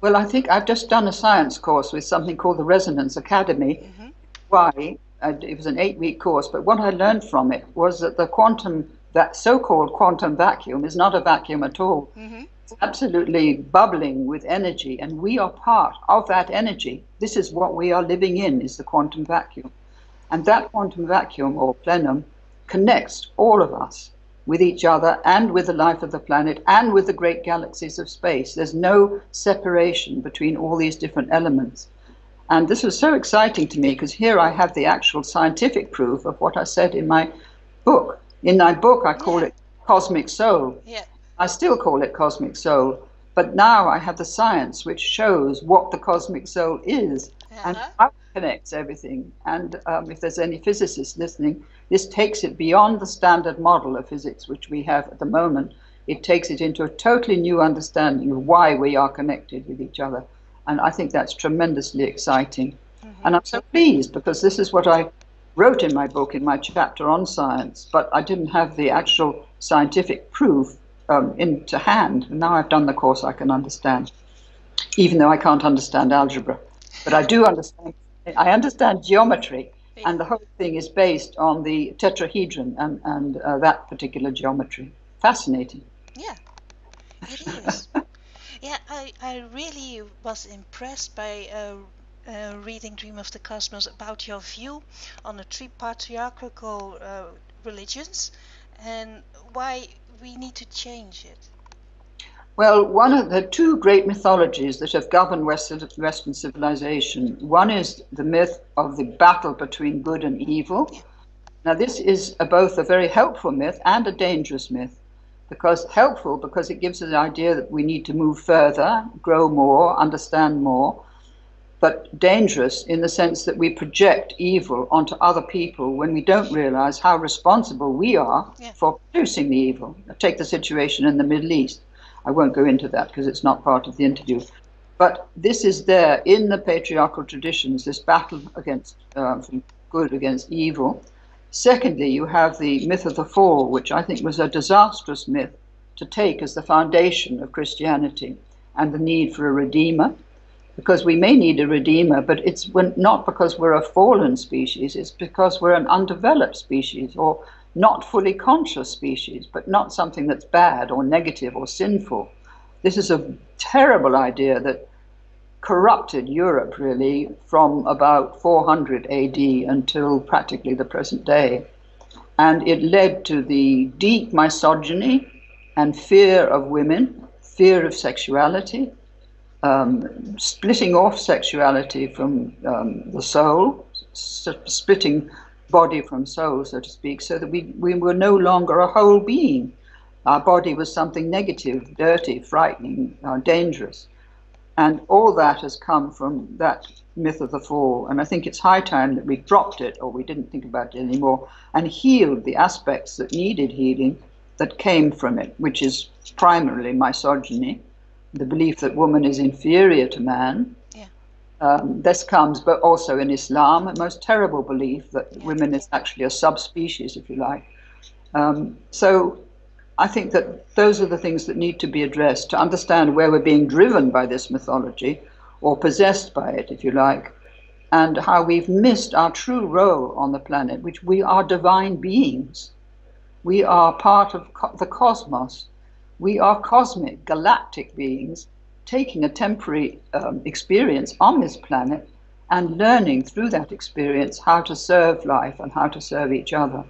Well, I think I've just done a science course with something called the Resonance Academy. Mm-hmm. Why? It was an 8-week course, but what I learned from it was that the that so-called quantum vacuum is not a vacuum at all. Mm-hmm. It's absolutely bubbling with energy, and we are part of that energy. This is what we are living in, is the quantum vacuum. And that quantum vacuum, or plenum, connects all of us with each other and with the life of the planet and with the great galaxies of space. There's no separation between all these different elements. And this was so exciting to me because here I have the actual scientific proof of what I said in my book. In my book, I call it Cosmic Soul. Yeah. I still call it Cosmic Soul. But now I have the science which shows what the Cosmic Soul is and how it connects everything. And if there's any physicists listening, this takes it beyond the standard model of physics which we have at the moment. It takes it into a totally new understanding of why we are connected with each other. And I think that's tremendously exciting. Mm-hmm. And I'm so pleased because this is what I wrote in my book, in my chapter on science, but I didn't have the actual scientific proof to hand. And now I've done the course, I can understand, even though I can't understand algebra. But I do understand, I understand geometry, and the whole thing is based on the tetrahedron and that particular geometry. Fascinating. Yeah, it is. Yeah, I really was impressed by reading Dream of the Cosmos about your view on the 3 patriarchal religions and why we need to change it. Well, one of the 2 great mythologies that have governed Western civilization, one is the myth of the battle between good and evil. Yeah. Now, this is both a very helpful myth and a dangerous myth. Because helpful, because it gives us the idea that we need to move further, grow more, understand more, but dangerous in the sense that we project evil onto other people when we don't realize how responsible we are for producing the evil. Take the situation in the Middle East. I won't go into that because it's not part of the interview. But this is there in the patriarchal traditions, this battle against good against evil. Secondly, you have the myth of the fall, which I think was a disastrous myth to take as the foundation of Christianity, and the need for a redeemer, because we may need a redeemer, but it's not because we're a fallen species, it's because we're an undeveloped species or not fully conscious species, but not something that's bad or negative or sinful. This is a terrible idea that corrupted Europe, really, from about 400 AD until practically the present day. And it led to the deep misogyny and fear of women, fear of sexuality, splitting off sexuality from the soul, splitting body from soul, so to speak, so that we were no longer a whole being. Our body was something negative, dirty, frightening, dangerous. And all that has come from that myth of the fall. And I think it's high time that we dropped it, or we didn't think about it anymore, and healed the aspects that needed healing that came from it, which is primarily misogyny, the belief that woman is inferior to man. This comes, but also in Islam, a most terrible belief that women is actually a subspecies, if you like. So I think that those are the things that need to be addressed to understand where we're being driven by this mythology, or possessed by it, if you like, and how we've missed our true role on the planet, which we are divine beings. We are part of the cosmos. We are cosmic, galactic beings, taking a temporary experience on this planet and learning through that experience how to serve life and how to serve each other.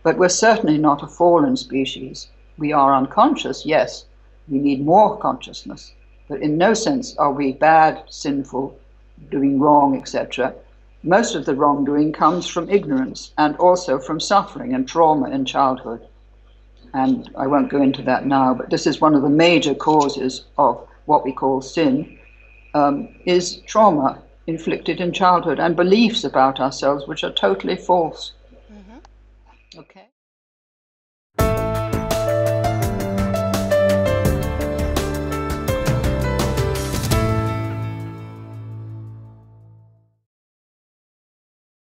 But we're certainly not a fallen species. We are unconscious, yes, we need more consciousness, but in no sense are we bad, sinful, doing wrong, etc. Most of the wrongdoing comes from ignorance and also from suffering and trauma in childhood. And I won't go into that now, but this is one of the major causes of what we call sin, is trauma inflicted in childhood and beliefs about ourselves which are totally false. Mm-hmm. Okay.